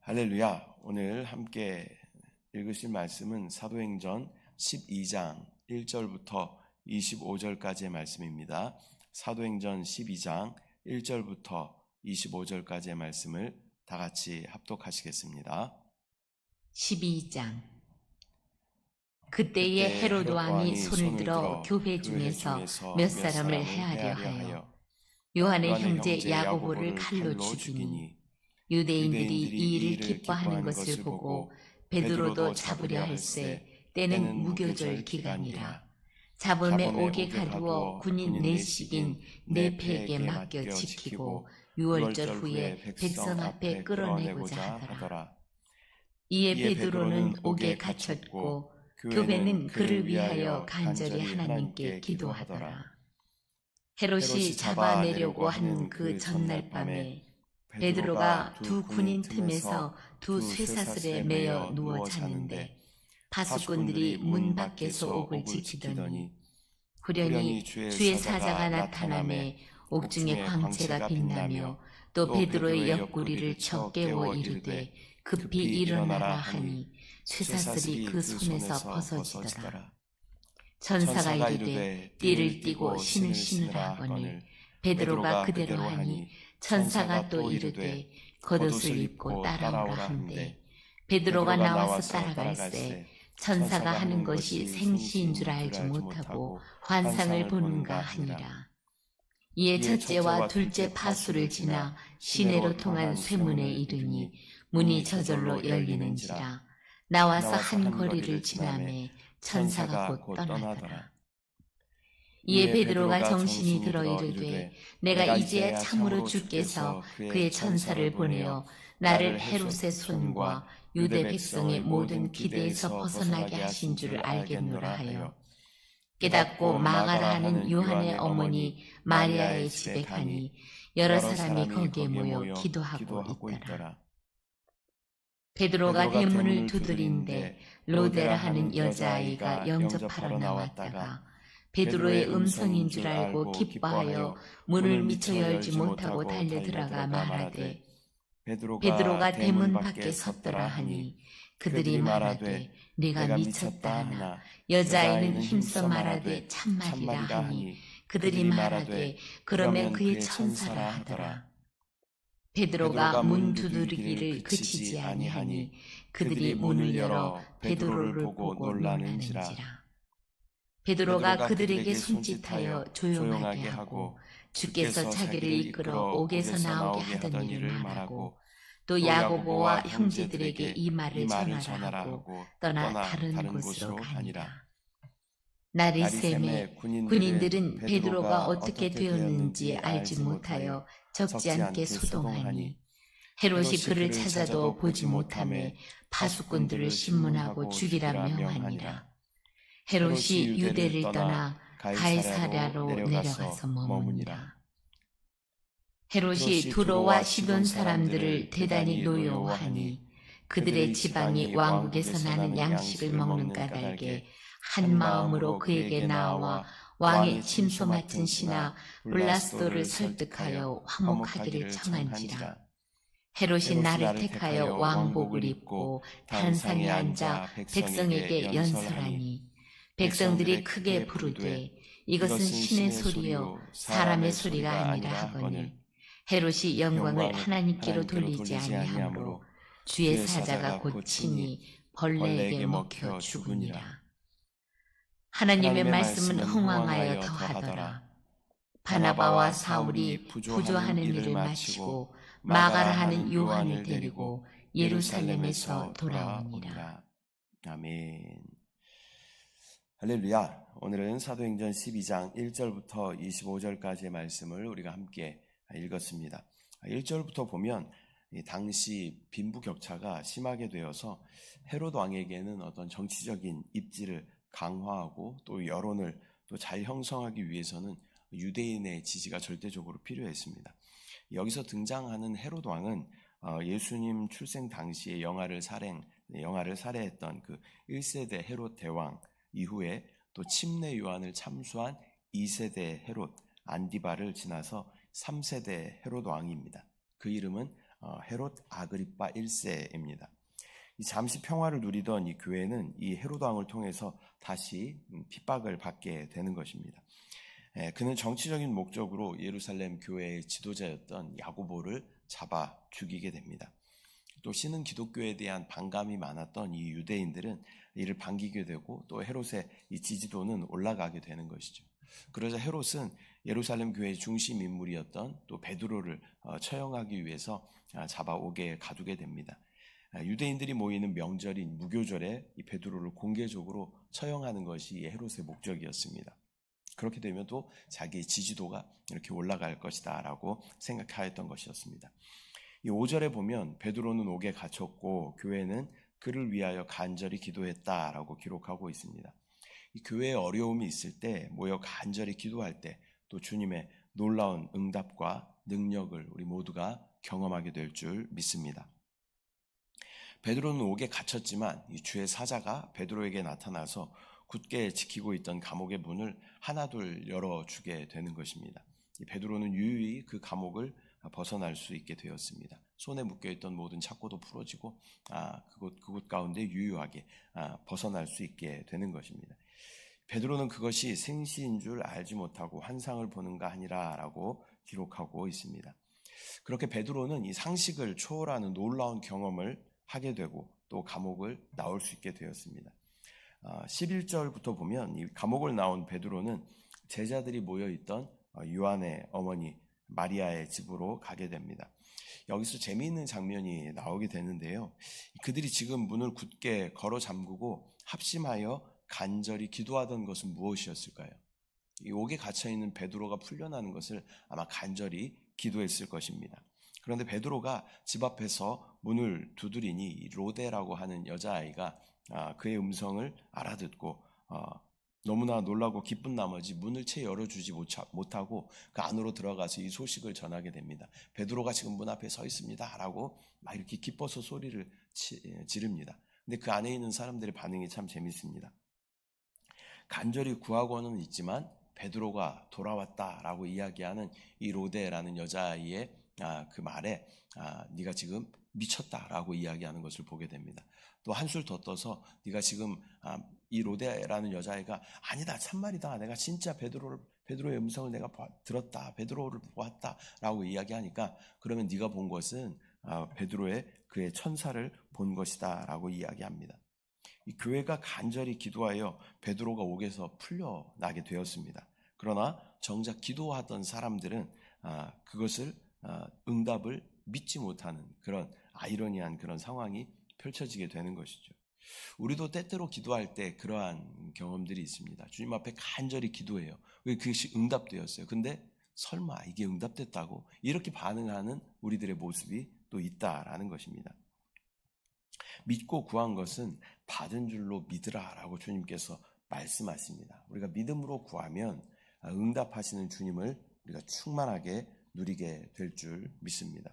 할렐루야. 오늘 함께 읽으실 말씀은 사도행전 12장 1절부터 25절까지의 말씀입니다. 사도행전 12장 1절부터 25절까지의 말씀을 다 같이 합독하시겠습니다. 12장. 그때에 헤롯 왕이 손을 들어 교회 중에서 몇 사람을 해하려 하여 요한의 형제 야고보를 칼로 죽이니 유대인들이 이 일을 기뻐하는 것을 보고 베드로도 잡으려 할세 때는 무교절 기간이라. 잡음에 옥에 가두어 군인 내식인 네페에게 맡겨 지키고 6월절 후에 백성 앞에 끌어내고자 하더라. 이에 베드로는 옥에 갇혔고 교배는 그를 위하여 간절히 하나님께 기도하더라. 헤롯이 잡아내려고 하는 그 전날 밤에 베드로가 두 군인 틈에서 두 쇠사슬에 매여 누워 자는데 파수꾼들이 문 밖에서 옥을 지키더니 후련히 주의 사자가 나타나매 옥중에 광채가 빛나며 또 베드로의 옆구리를 쳐 깨워 이르되 급히 일어나라 하니 쇠사슬이 그 손에서 벗어지더라. 천사가 이르되 띠를 띠고 신을 신으라 하거늘 베드로가 그대로 하니 천사가 또 이르되 겉옷을 입고 따라오라 한대 베드로가 나와서 따라갈새 천사가 하는 것이 생시인 줄 알지 못하고 환상을 보는가 하니라. 이에 첫째와 둘째 파수를 지나 시내로 통한 쇠문에 이르니 문이 저절로 열리는지라. 나와서 한 거리를 지나매 천사가 곧 떠나더라. 이에 베드로가 정신이 들어 이르되 내가 이제 참으로 주께서 그의 천사를 보내어 나를 헤롯의 손과 유대 백성의 모든 기대에서 벗어나게 하신 줄을 알겠노라 하여 깨닫고 마가라 하는 요한의 어머니 마리아의 집에 가니 여러 사람이 거기에 모여 기도하고 있더라. 베드로가 대문을 두드린데 로데라 하는 여자아이가 영접하러 나왔다가 베드로의 음성인 줄 알고 기뻐하여 문을 미처 열지 못하고 달려들어가 말하되 베드로가 대문 밖에 섰더라 하니 그들이 말하되 네가 미쳤다 하나 여자아이는 힘써 말하되 참말이라 하니 그들이 말하되 그러면 그의 천사라 하더라. 베드로가 문 두드리기를 그치지 아니하니 그들이 문을 열어 베드로를 보고 놀라는지라. 베드로가 그들에게 손짓하여 조용하게 하고 주께서 자기를 이끌어 옥에서 나오게 하던 일을 말하고 또 야고보와 형제들에게 이 말을 전하라 하고 떠나 다른 곳으로 가니라. 날이 새매 군인들은 베드로가 어떻게 되었는지 알지 못하여 적지 않게 소동하니 헤롯이 그를 찾아도 보지 못하매 파수꾼들을 신문하고 죽이라 명하니라. 헤롯이 유대를 떠나 가이사랴로 내려가서 머무니라. 헤롯이 두로와 시돈 사람들을 대단히 노여워하니 그들의 지방이 왕국에서 나는 양식을 먹는 까닭에 한 마음으로 그에게 나와 왕의 침소 맡은 신하 블라스도를 설득하여 화목하기를 청한지라. 헤롯이 나를 택하여 왕복을 입고 단상에 앉아 백성에게 연설하니 백성들이 크게 부르되 이것은 신의 소리요 사람의 소리가 아니라 하거늘 헤롯이 영광을 하나님께로 돌리지 아니하므로 주의 사자가 곧 친히 벌레에게 먹혀 죽으니라. 하나님의 말씀은 흥왕하여 더하더라. 바나바와 사울이 부조하는 일을 마치고 마가라 하는 요한을 데리고 예루살렘에서 돌아오니라. 아멘. 할렐루야. 오늘은 사도행전 12장 1절부터 25절까지의 말씀을 우리가 함께 읽었습니다. 1절부터 보면 당시 빈부격차가 심하게 되어서 헤롯 왕에게는 어떤 정치적인 입지를 강화하고 또 여론을 또 잘 형성하기 위해서는 유대인의 지지가 절대적으로 필요했습니다. 여기서 등장하는 헤롯 왕은 예수님 출생 당시에 영아를 살해했던 그 1세대 헤롯 대왕 이후에 또 침례 요한을 참수한 2세대 헤롯 안디바를 지나서 3세대 헤롯 왕입니다. 그 이름은 헤롯 아그리파 1세입니다. 이 잠시 평화를 누리던 이 교회는 이 헤롯 왕을 통해서 다시 핍박을 받게 되는 것입니다. 그는 정치적인 목적으로 예루살렘 교회의 지도자였던 야고보를 잡아 죽이게 됩니다. 또 신은 기독교에 대한 반감이 많았던 이 유대인들은 이를 반기게 되고 또 헤롯의 이 지지도는 올라가게 되는 것이죠. 그러자 헤롯은 예루살렘 교회의 중심 인물이었던 또 베드로를 처형하기 위해서 잡아오게 가두게 됩니다. 유대인들이 모이는 명절인 무교절에 이 베드로를 공개적으로 처형하는 것이 헤롯의 목적이었습니다. 그렇게 되면 또 자기의 지지도가 이렇게 올라갈 것이다 라고 생각하였던 것이었습니다. 이 5절에 보면 베드로는 옥에 갇혔고 교회는 그를 위하여 간절히 기도했다라고 기록하고 있습니다. 이 교회에 어려움이 있을 때 모여 간절히 기도할 때 또 주님의 놀라운 응답과 능력을 우리 모두가 경험하게 될 줄 믿습니다. 베드로는 옥에 갇혔지만 이 주의 사자가 베드로에게 나타나서 굳게 지키고 있던 감옥의 문을 하나둘 열어주게 되는 것입니다. 베드로는 유유히 그 감옥을 벗어날 수 있게 되었습니다. 손에 묶여있던 모든 착고도 풀어지고 그곳 가운데 유유하게 벗어날 수 있게 되는 것입니다. 베드로는 그것이 생시인 줄 알지 못하고 환상을 보는가 하니라라고 기록하고 있습니다. 그렇게 베드로는 이 상식을 초월하는 놀라운 경험을 하게 되고 또 감옥을 나올 수 있게 되었습니다. 11절부터 보면 이 감옥을 나온 베드로는 제자들이 모여있던 요한의 어머니 마리아의 집으로 가게 됩니다. 여기서 재미있는 장면이 나오게 되는데요. 그들이 지금 문을 굳게 걸어 잠그고 합심하여 간절히 기도하던 것은 무엇이었을까요? 이 옥에 갇혀있는 베드로가 풀려나는 것을 아마 간절히 기도했을 것입니다. 그런데 베드로가 집 앞에서 문을 두드리니 로데라고 하는 여자아이가 그의 음성을 알아듣고 너무나 놀라고 기쁜 나머지 문을 채 열어주지 못하고 그 안으로 들어가서 이 소식을 전하게 됩니다. 베드로가 지금 문 앞에 서 있습니다 라고 막 이렇게 기뻐서 소리를 지릅니다. 근데 그 안에 있는 사람들의 반응이 참 재밌습니다. 간절히 구하고는 있지만 베드로가 돌아왔다라고 이야기하는 이 로데라는 여자아이의 그 말에 네가 지금 미쳤다라고 이야기하는 것을 보게 됩니다. 또 한술 더 떠서 네가 지금 이 로데라는 여자아이가 아니다 참말이다 내가 진짜 베드로의 음성을 내가 들었다 베드로를 보았다라고 이야기하니까 그러면 네가 본 것은 베드로의 그의 천사를 본 것이다라고 이야기합니다. 이 교회가 간절히 기도하여 베드로가 옥에서 풀려나게 되었습니다. 그러나 정작 기도하던 사람들은 그것을 응답을 믿지 못하는 그런 아이러니한 그런 상황이 펼쳐지게 되는 것이죠. 우리도 때때로 기도할 때 그러한 경험들이 있습니다. 주님 앞에 간절히 기도해요. 왜 그것이 응답되었어요. 근데 설마 이게 응답됐다고 이렇게 반응하는 우리들의 모습이 또 있다라는 것입니다. 믿고 구한 것은 받은 줄로 믿으라라고 주님께서 말씀하십니다. 우리가 믿음으로 구하면 응답하시는 주님을 우리가 충만하게 누리게 될 줄 믿습니다.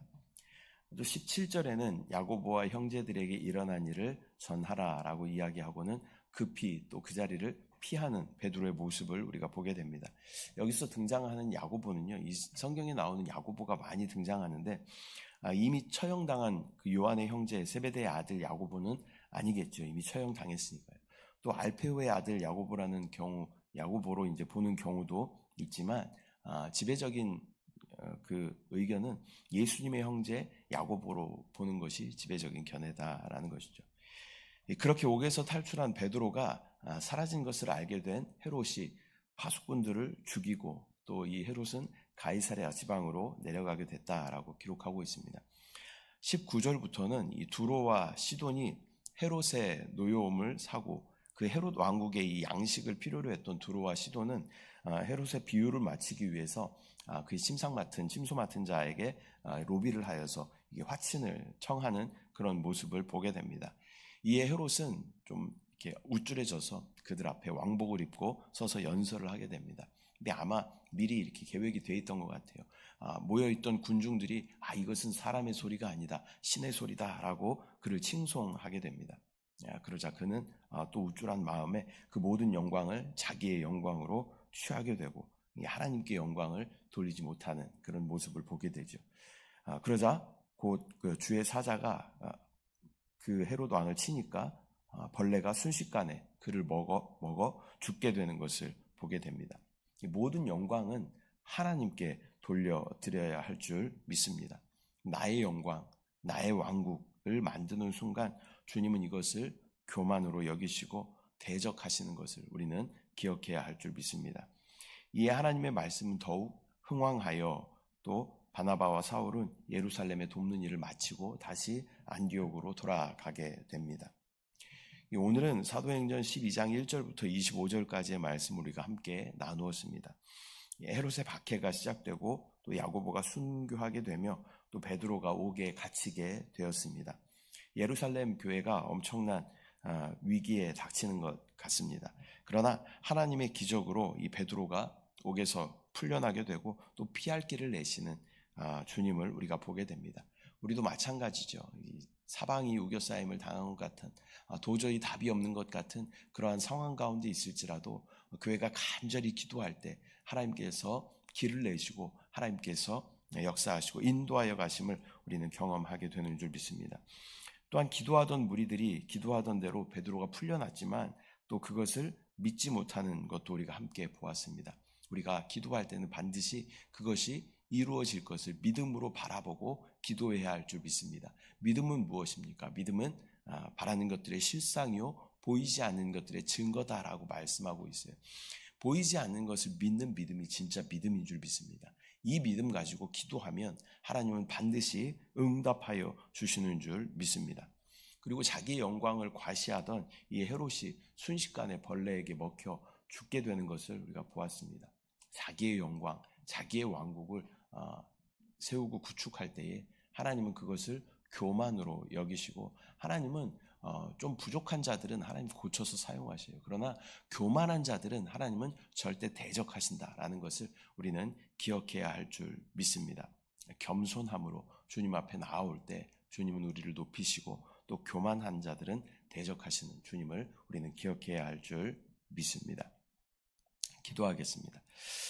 또 17절에는 야고보와 형제들에게 일어난 일을 전하라라고 이야기하고는 급히 또 그 자리를 피하는 베드로의 모습을 우리가 보게 됩니다. 여기서 등장하는 야고보는요, 이 성경에 나오는 야고보가 많이 등장하는데 이미 처형당한 그 요한의 형제 세베대의 아들 야고보는 아니겠죠. 이미 처형당했으니까요. 또 알페오의 아들 야고보라는 경우, 야고보로 이제 보는 경우도 있지만 지배적인 그 의견은 예수님의 형제 야고보로 보는 것이 지배적인 견해다라는 것이죠. 그렇게 옥에서 탈출한 베드로가 사라진 것을 알게 된 헤롯이 파수꾼들을 죽이고 또 이 헤롯은 가이사랴 지방으로 내려가게 됐다라고 기록하고 있습니다. 19절부터는 이 두로와 시돈이 헤롯의 노여움을 사고 그 헤롯 왕국의 이 양식을 필요로 했던 두로와 시돈은 헤롯의 비유를 마치기 위해서 그 침소 맡은 자에게 로비를 하여서 화친을 청하는 그런 모습을 보게 됩니다. 이에 헤롯은 좀 이렇게 우쭐해져서 그들 앞에 왕복을 입고 서서 연설을 하게 됩니다. 근데 아마 미리 이렇게 계획이 돼 있던 것 같아요. 모여있던 군중들이 이것은 사람의 소리가 아니다, 신의 소리다라고 그를 칭송하게 됩니다. 그러자 그는 또 우쭐한 마음에 그 모든 영광을 자기의 영광으로 취하게 되고 하나님께 영광을 돌리지 못하는 그런 모습을 보게 되죠. 그러자 곧 그 주의 사자가 그 헤롯 왕을 치니까 벌레가 순식간에 그를 먹어 죽게 되는 것을 보게 됩니다. 이 모든 영광은 하나님께 돌려드려야 할 줄 믿습니다. 나의 영광, 나의 왕국을 만드는 순간 주님은 이것을 교만으로 여기시고 대적하시는 것을 우리는 기억해야 할 줄 믿습니다. 이에 하나님의 말씀은 더욱 흥왕하여 또 바나바와 사울은 예루살렘에 돕는 일을 마치고 다시 안디옥으로 돌아가게 됩니다. 오늘은 사도행전 12장 1절부터 25절까지의 말씀을 우리가 함께 나누었습니다. 헤롯의 박해가 시작되고 또 야고보가 순교하게 되며 또 베드로가 옥에 갇히게 되었습니다. 예루살렘 교회가 엄청난 위기에 닥치는 것 같습니다. 그러나 하나님의 기적으로 이 베드로가 옥에서 풀려나게 되고 또 피할 길을 내시는 주님을 우리가 보게 됩니다. 우리도 마찬가지죠. 사방이 우겨싸임을 당한 것 같은 도저히 답이 없는 것 같은 그러한 상황 가운데 있을지라도 교회가 간절히 기도할 때 하나님께서 길을 내시고 하나님께서 역사하시고 인도하여 가심을 우리는 경험하게 되는 줄 믿습니다. 또한 기도하던 무리들이 기도하던 대로 베드로가 풀려났지만 또 그것을 믿지 못하는 것도 우리가 함께 보았습니다. 우리가 기도할 때는 반드시 그것이 이루어질 것을 믿음으로 바라보고 기도해야 할 줄 믿습니다. 믿음은 무엇입니까? 믿음은 바라는 것들의 실상이요 보이지 않는 것들의 증거다라고 말씀하고 있어요. 보이지 않는 것을 믿는 믿음이 진짜 믿음인 줄 믿습니다. 이 믿음 가지고 기도하면 하나님은 반드시 응답하여 주시는 줄 믿습니다. 그리고 자기의 영광을 과시하던 이 헤롯이 순식간에 벌레에게 먹혀 죽게 되는 것을 우리가 보았습니다. 자기의 영광, 자기의 왕국을 세우고 구축할 때에 하나님은 그것을 교만으로 여기시고 하나님은 좀 부족한 자들은 하나님 고쳐서 사용하셔요. 그러나 교만한 자들은 하나님은 절대 대적하신다라는 것을 우리는 기억해야 할 줄 믿습니다. 겸손함으로 주님 앞에 나아올 때 주님은 우리를 높이시고 또 교만한 자들은 대적하시는 주님을 우리는 기억해야 할 줄 믿습니다. 기도하겠습니다.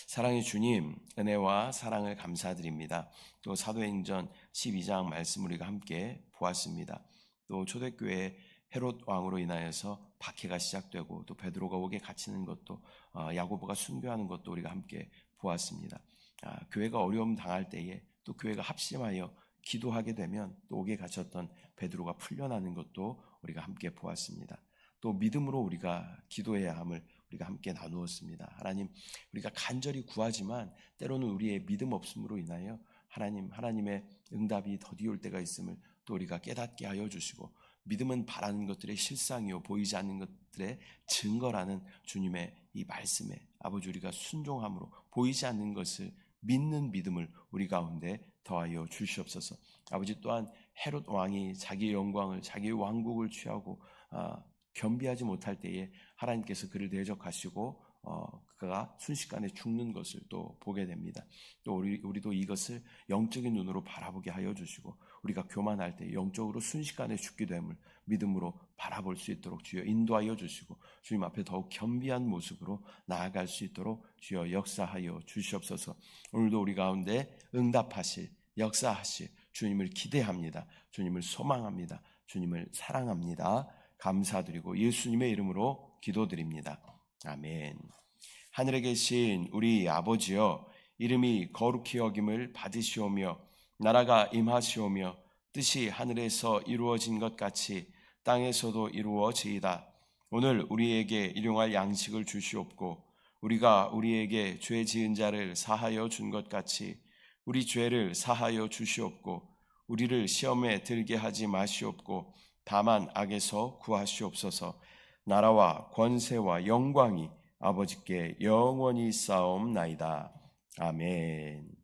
사랑의 주님, 은혜와 사랑을 감사드립니다. 또 사도행전 12장 말씀 우리가 함께 보았습니다. 또 초대교회 헤롯 왕으로 인하여서 박해가 시작되고 또 베드로가 옥에 갇히는 것도 야고보가 순교하는 것도 우리가 함께 보았습니다. 교회가 어려움 당할 때에 또 교회가 합심하여 기도하게 되면 또 옥에 갇혔던 베드로가 풀려나는 것도 우리가 함께 보았습니다. 또 믿음으로 우리가 기도해야 함을 우리가 함께 나누었습니다. 하나님, 우리가 간절히 구하지만 때로는 우리의 믿음 없음으로 인하여 하나님의 응답이 더디올 때가 있음을 또 우리가 깨닫게 하여 주시고 믿음은 바라는 것들의 실상이요 보이지 않는 것들의 증거라는 주님의 이 말씀에 아버지 우리가 순종함으로 보이지 않는 것을 믿는 믿음을 우리 가운데 더하여 주시옵소서. 아버지 또한 헤롯 왕이 자기의 영광을 자기의 왕국을 취하고 겸비하지 못할 때에 하나님께서 그를 대적하시고 그가 순식간에 죽는 것을 또 보게 됩니다. 또 우리도 이것을 영적인 눈으로 바라보게 하여 주시고 우리가 교만할 때 영적으로 순식간에 죽게 됨을 믿음으로 바라볼 수 있도록 주여 인도하여 주시고 주님 앞에 더욱 겸비한 모습으로 나아갈 수 있도록 주여 역사하여 주시옵소서. 오늘도 우리 가운데 응답하실 역사하실 주님을 기대합니다. 주님을 소망합니다. 주님을 사랑합니다. 감사드리고 예수님의 이름으로 기도드립니다. 아멘. 하늘에 계신 우리 아버지여, 이름이 거룩히 여김을 받으시오며 나라가 임하시오며 뜻이 하늘에서 이루어진 것 같이 땅에서도 이루어지이다. 오늘 우리에게 일용할 양식을 주시옵고 우리가 우리에게 죄 지은 자를 사하여 준 것 같이 우리 죄를 사하여 주시옵고 우리를 시험에 들게 하지 마시옵고 다만 악에서 구하시옵소서. 나라와 권세와 영광이 아버지께 영원히 쌓옵나이다. 아멘.